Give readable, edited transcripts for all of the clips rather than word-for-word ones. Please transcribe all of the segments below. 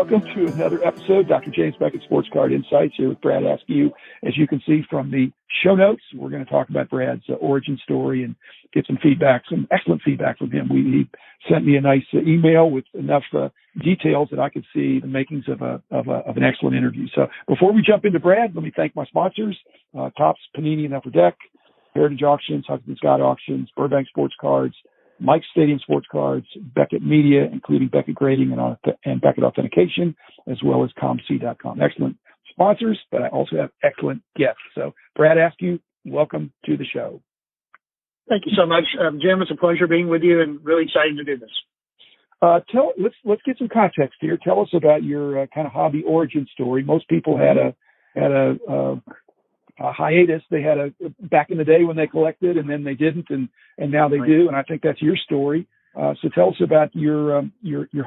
welcome to another episode, Dr. James Beckett Sports Card Insights here with Brad Askew. As you can see from the show notes, we're going to talk about Brad's origin story and get some feedback, some excellent feedback from him. He sent me a nice email with enough details that I could see the makings of an excellent interview. So before we jump into Brad, let me thank my sponsors, Topps, Panini, and Upper Deck, Heritage Auctions, Hudson Scott Auctions, Burbank Sports Cards, Mike's Stadium Sports Cards, Beckett Media, including Beckett Grading and Beckett Authentication, as well as ComC.com. Excellent sponsors, but I also have excellent guests. So, Brad Askew, welcome to the show. Thank you so much, Jim. It's a pleasure being with you, and really excited to do this. Let's get some context here. Tell us about your kind of hobby origin story. Most people had a hiatus. They had back in the day when they collected, and then they didn't, and now they do. And I think that's your story. So tell us about your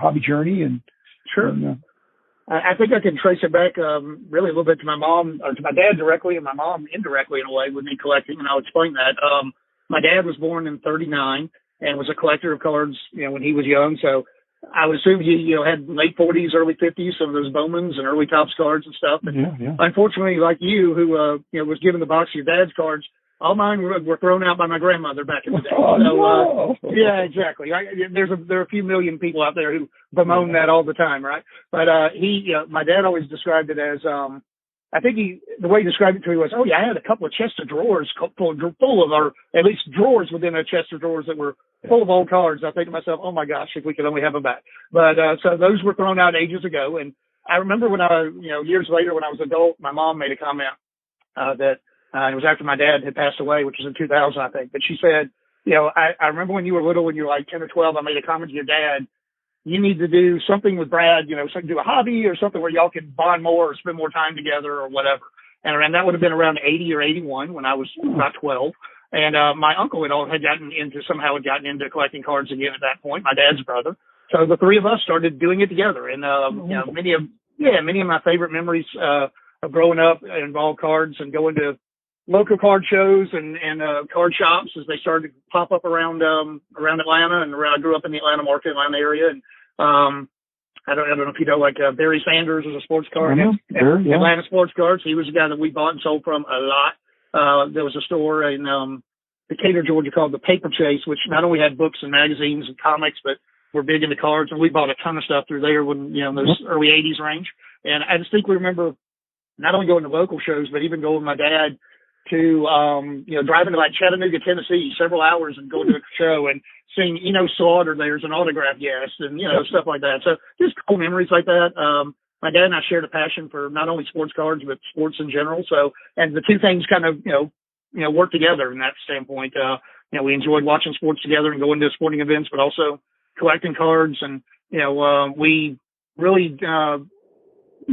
hobby journey. And sure. I think I can trace it back really a little bit to my mom, or to my dad directly, and my mom indirectly in a way with me collecting. And I'll explain that. My dad was born in '39 and was a collector of cards, when he was young. So I would assume he, had late 40s, early 50s, some of those Bowmans and early Topps cards and stuff. And unfortunately, like you, who, was given the box of your dad's cards, all mine were thrown out by my grandmother back in the day. No. Yeah, exactly. There are a few million people out there who bemoan that all the time, right? But my dad always described it as, I think the way he described it to me was, I had a couple of chest of drawers full of, or at least drawers within a chest of drawers that were full of old cards. I think to myself, oh my gosh, if we could only have them back. But so those were thrown out ages ago. And I remember when years later when I was an adult, my mom made a comment that it was after my dad had passed away, which was in 2000, I think. But she said, I remember when you were little, when you were like 10 or 12, I made a comment to your dad, you need to do something with Brad, something, do a hobby or something where y'all can bond more or spend more time together or whatever. And that would have been around 80 or 81 when I was about 12. And my uncle had gotten into collecting cards again at that point, my dad's brother. So the three of us started doing it together. And many of my favorite memories of growing up involved cards and going to local card shows and card shops as they started to pop up around Atlanta and around. I grew up in the Atlanta market, Atlanta area, and I don't know if you know, Barry Sanders was a sports card, Atlanta Sports Cards. He was the guy that we bought and sold from a lot. There was a store in Decatur, Georgia called the Paper Chase, which not only had books and magazines and comics, but were big into cards. And we bought a ton of stuff through there when, those early 80s range. And I distinctly remember not only going to local shows, but even going with my dad to, driving to Chattanooga, Tennessee, several hours and going to a show and seeing, Slaughter there's an autograph guest and, stuff like that. So just cool memories like that. My dad and I shared a passion for not only sports cards, but sports in general. So, and the two things kind of, work together in that standpoint. We enjoyed watching sports together and going to sporting events, but also collecting cards. And, we really,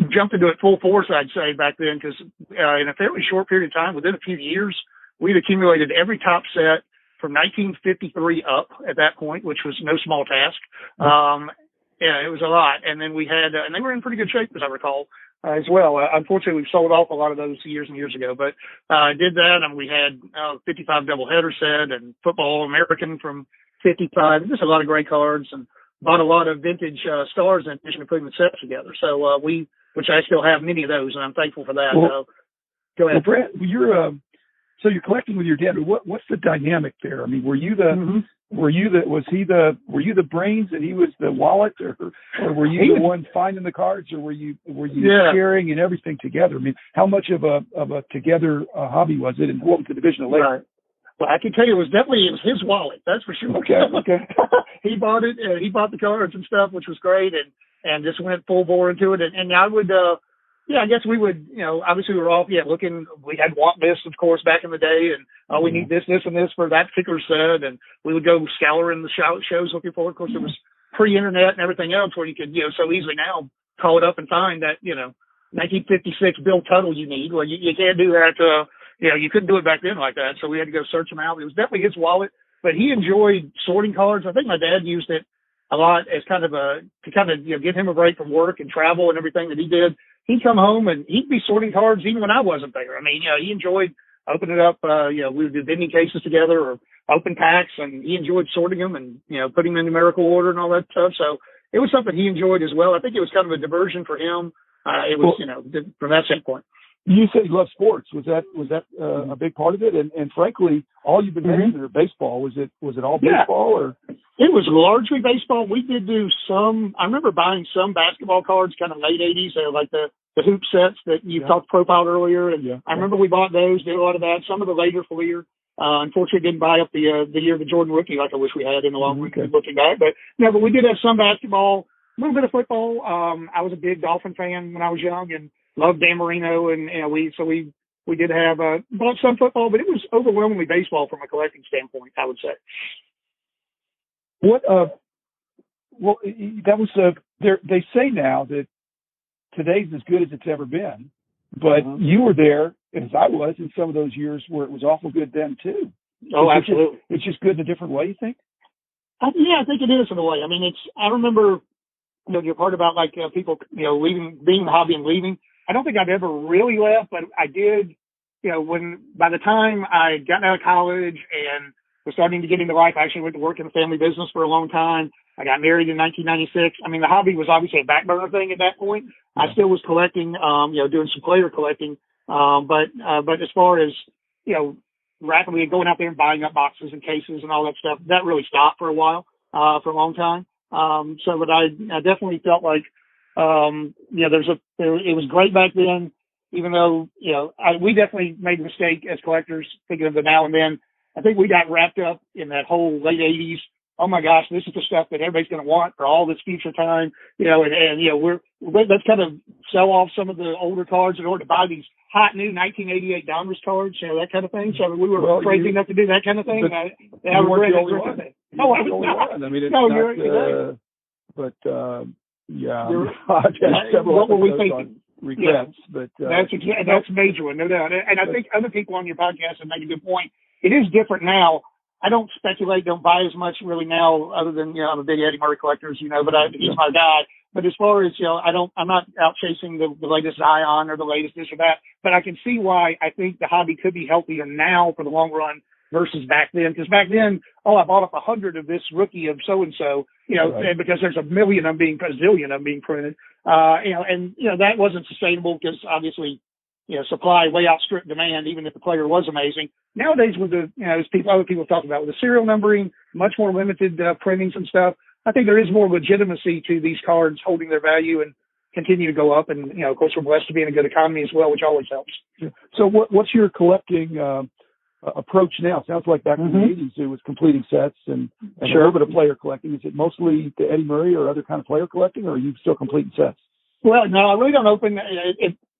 jumped into it full force, I'd say, back then, because in a fairly short period of time, within a few years, we'd accumulated every top set from 1953 up at that point, which was no small task. It was a lot. And then we had, and they were in pretty good shape, as I recall, as well. Unfortunately, we've sold off a lot of those years and years ago, but did that, and we had 55 doubleheader set and Football American from 55, just a lot of great cards, and bought a lot of vintage stars in addition to putting the sets together. So which I still have many of those, and I'm thankful for that. Go ahead. Well, Brad, so you're collecting with your dad. What's the dynamic there? I mean, were you the brains and he was the wallet, or were you the one finding the cards, or were you sharing and everything together? I mean, how much of a together hobby was it, and what was the division of labor? Right. Well, I can tell you it was his wallet. That's for sure. Okay. He bought it. He bought the cards and stuff, which was great, and just went full bore into it. And I would, I guess we would, obviously we were all, looking. We had want lists, of course, back in the day, and we need this, and this for that particular set, and we would go scouring the shows looking for it. Of course, it was pre-internet and everything else, where you could, so easily now call it up and find that, 1956 bill total you need. Well, you can't do that. You couldn't do it back then like that. So we had to go search them out. It was definitely his wallet, but he enjoyed sorting cards. I think my dad used it a lot as kind of give him a break from work and travel and everything that he did. He'd come home and he'd be sorting cards even when I wasn't there. I mean, he enjoyed opening it up. We would do vending cases together or open packs, and he enjoyed sorting them and, putting them in numerical order and all that stuff. So it was something he enjoyed as well. I think it was kind of a diversion for him. It was, from that standpoint. You said you love sports. Was that a big part of it? And frankly, all you've been mentioning are baseball. Was it all baseball or? It was largely baseball. We did do some. I remember buying some basketball cards, kind of late '80s, like the hoop sets that you talked profiled earlier. And I remember we bought those, did a lot of that. Some of the later Fleer. Unfortunately, didn't buy up the year of the Jordan rookie like I wish we had in the long run. Looking back, but we did have some basketball, a little bit of football. I was a big Dolphin fan when I was young and loved Dan Marino, and we did have bought some football, but it was overwhelmingly baseball from a collecting standpoint, I would say. What well, that was they say now that today's as good as it's ever been, but you were there as I was in some of those years where it was awful good then too. Oh, absolutely. It's just good in a different way, you think? Yeah, I think it is in a way. I mean, I remember, your part about like people, leaving, being in the hobby and leaving. I don't think I've ever really left, but I did, by the time I got out of college and was starting to get into life, I actually went to work in the family business for a long time. I got married in 1996. I mean, the hobby was obviously a back burner thing at that point. Yeah. I still was collecting, doing some player collecting. But as far as, rapidly going out there and buying up boxes and cases and all that stuff, that really stopped for a while, for a long time. But I definitely felt like, it was great back then, even though, we definitely made a mistake as collectors, thinking of the now and then. I think we got wrapped up in that whole late '80s. Oh my gosh, this is the stuff that everybody's going to want for all this future time, let's kind of sell off some of the older cards in order to buy these hot new 1988 Donruss cards, that kind of thing. So we were crazy enough to do that kind of thing. You weren't the only one. No, I was not. I mean, it's no, not, you're but I've had several what were we thinking? Regrets, but that's a major one, no doubt. And I think other people on your podcast have made a good point. It is different now. I don't speculate, don't buy as much really now, other than, I'm a big Eddie Murray collector, he's my guy. But as far as, I'm not out chasing the latest Zion or the latest this or that, but I can see why I think the hobby could be healthier now for the long run versus back then. Because back then, I bought up 100 of this rookie of so-and-so, right. Because there's a zillion of them being printed, that wasn't sustainable because obviously, supply way outstripped demand, even if the player was amazing. Nowadays, with as other people talk about, with the serial numbering, much more limited printings and stuff, I think there is more legitimacy to these cards holding their value and continue to go up. And, of course, we're blessed to be in a good economy as well, which always helps. So what's your collecting approach now? Sounds like back in the 80s, it was completing sets and a little bit of player collecting. Is it mostly the Eddie Murray or other kind of player collecting, or are you still completing sets? Well, no, I really don't open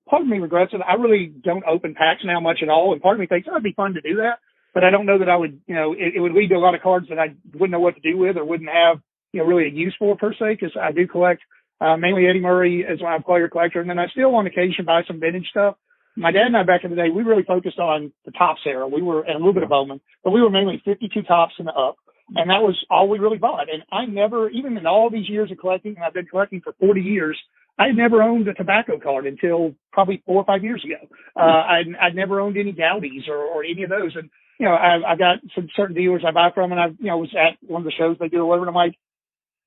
part of me regrets it. I really don't open packs now much at all. And part of me thinks, it'd be fun to do that. But I don't know that I would, it would lead to a lot of cards that I wouldn't know what to do with or wouldn't have, really a use for per se, because I do collect mainly Eddie Murray as my player collector. And then I still on occasion buy some vintage stuff. My dad and I back in the day, we really focused on the Topps era. And a little bit of Bowman, but we were mainly 52 Topps and up. And that was all we really bought. And I never, even in all these years of collecting, and I've been collecting for 40 years, I never owned a tobacco card until probably 4 or 5 years ago. I'd never owned any Goudies or any of those. And, I've got some certain dealers I buy from, and I, was at one of the shows they do or whatever, and I'm like,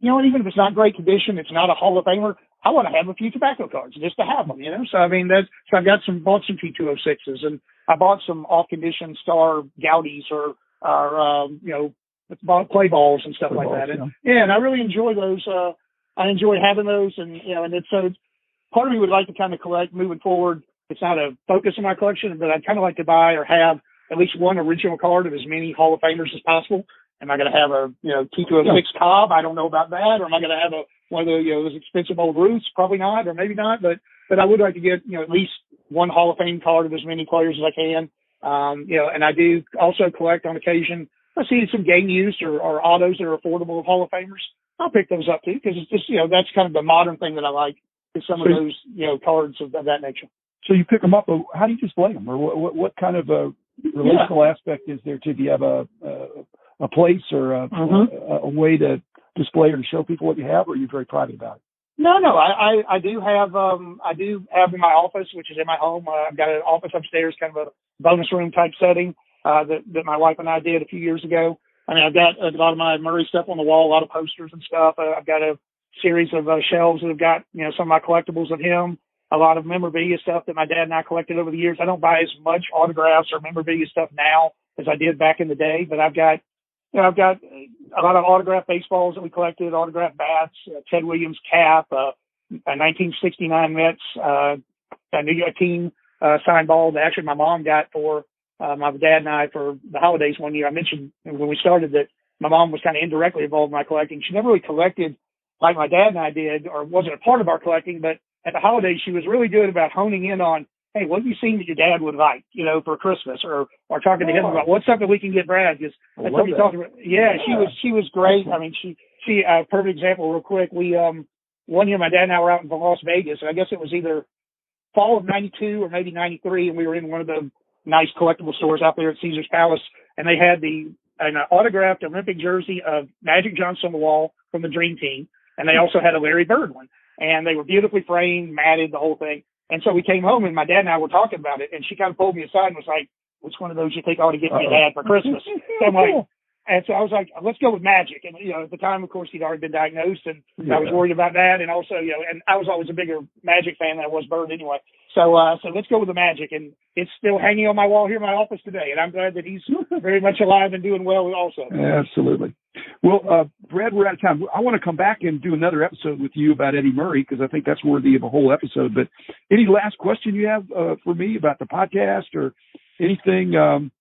even if it's not great condition, it's not a Hall of Famer, I want to have a few tobacco cards just to have them, So, I mean, so I've bought some T206s, and I bought some off-condition Star Goudies or play balls and stuff like that. And I really enjoy those. I enjoy having those, and so part of me would like to kind of collect moving forward. It's not a focus of my collection, but I'd kind of like to buy or have at least one original card of as many Hall of Famers as possible. Am I going to have a T206 Cobb? I don't know about that. Or am I going to have one of those expensive old Roots? Probably not, or maybe not. But I would like to get at least one Hall of Fame card of as many players as I can. And I do also collect on occasion. I see some game use or autos that are affordable of Hall of Famers. I'll pick those up too, because it's just, that's kind of the modern thing that I like, is some of those, cards of that nature. So you pick them up, but how do you display them? Or what kind of a relational aspect is there to, do you have a place or a way to display or to show people what you have, or are you very private about it? No, I do have in my office, which is in my home. I've got an office upstairs, kind of a bonus room type setting, that my wife and I did a few years ago. I mean, I've got a lot of my Murray stuff on the wall, a lot of posters and stuff. I've got series of shelves that have got, some of my collectibles of him, a lot of memorabilia stuff that my dad and I collected over the years. I don't buy as much autographs or memorabilia stuff now as I did back in the day, but I've got a lot of autographed baseballs that we collected, autographed bats, Ted Williams cap, a 1969 Mets, a New York team signed ball that actually my mom got for my dad and I for the holidays one year. I mentioned when we started that my mom was kind of indirectly involved in my collecting. She never really collected like my dad and I did, or wasn't a part of our collecting, but at the holidays, she was really good about honing in on, hey, what have you seen that your dad would like, for Christmas, or talking to him about what's something we can get Brad, because that's what you talked about. Yeah, she was great. I mean, she perfect example real quick. We, one year my dad and I were out in Las Vegas, and I guess it was either fall of 92 or maybe 93, and we were in one of the nice collectible stores out there at Caesar's Palace, and they had an autographed Olympic jersey of Magic Johnson on the wall from the Dream Team, and they also had a Larry Bird one, and they were beautifully framed, matted, the whole thing. And so we came home, and my dad and I were talking about it, and she kind of pulled me aside and was like, which one of those you think I ought to get your dad for Christmas? So I'm like, and so I was like, let's go with Magic. And, at the time, of course, he'd already been diagnosed, and I was worried about that. And also, and I was always a bigger Magic fan than I was Bird anyway. So let's go with the Magic. And it's still hanging on my wall here in my office today. And I'm glad that he's very much alive and doing well also. Absolutely. Well, Brad, we're out of time. I want to come back and do another episode with you about Eddie Murray, because I think that's worthy of a whole episode. But any last question you have for me about the podcast or anything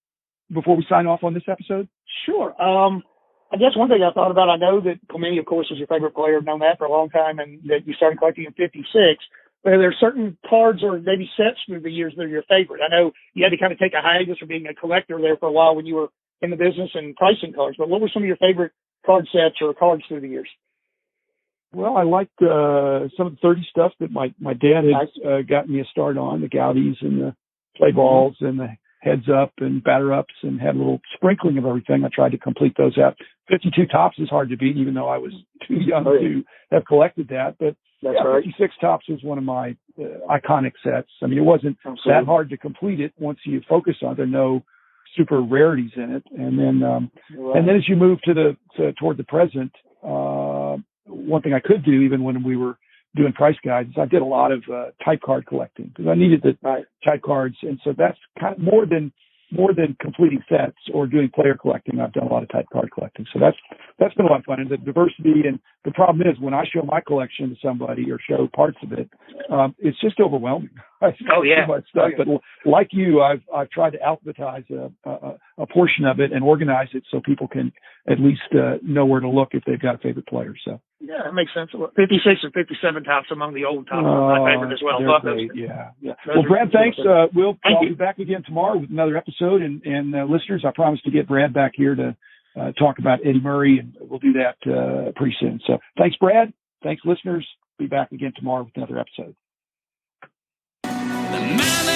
before we sign off on this episode? Sure. I guess one thing I thought about, I know that Clemente, of course, is your favorite player. I've known that for a long time, and that you started collecting in 56. But are there certain cards or maybe sets through the years that are your favorite? I know you had to kind of take a hiatus from being a collector there for a while when you were in the business and pricing cards. But what were some of your favorite card sets or cards through the years? Well, I liked some of the 30 stuff that my dad had gotten me a start on, the Goudies and the play balls and the heads up and batter ups, and had a little sprinkling of everything. I tried to complete those out. 52 tops is hard to beat, even though I was too young to have collected that. But 56 tops was one of my iconic sets. I mean, it wasn't that hard to complete it once you focus on it. There are no super rarities in it. And then as you move toward the present, one thing I could do, even when we were doing price guides, I did a lot of type card collecting, because I needed the type cards. And so that's kind of more than completing sets or doing player collecting. I've done a lot of type card collecting. So that's been a lot of fun. And the diversity, and the problem is when I show my collection to somebody or show parts of it, it's just overwhelming. Too much stuff. But like you, I've tried to alphabetize a portion of it and organize it so people can at least know where to look if they've got a favorite player. So yeah, that makes sense. 56 and 57 tops among the old tops are my favorite as well. Yeah. Well, Brad, thanks. We'll be back again tomorrow with another episode. And listeners, I promise to get Brad back here to talk about Eddie Murray, and we'll do that pretty soon. So thanks, Brad. Thanks, listeners. Be back again tomorrow with another episode. The man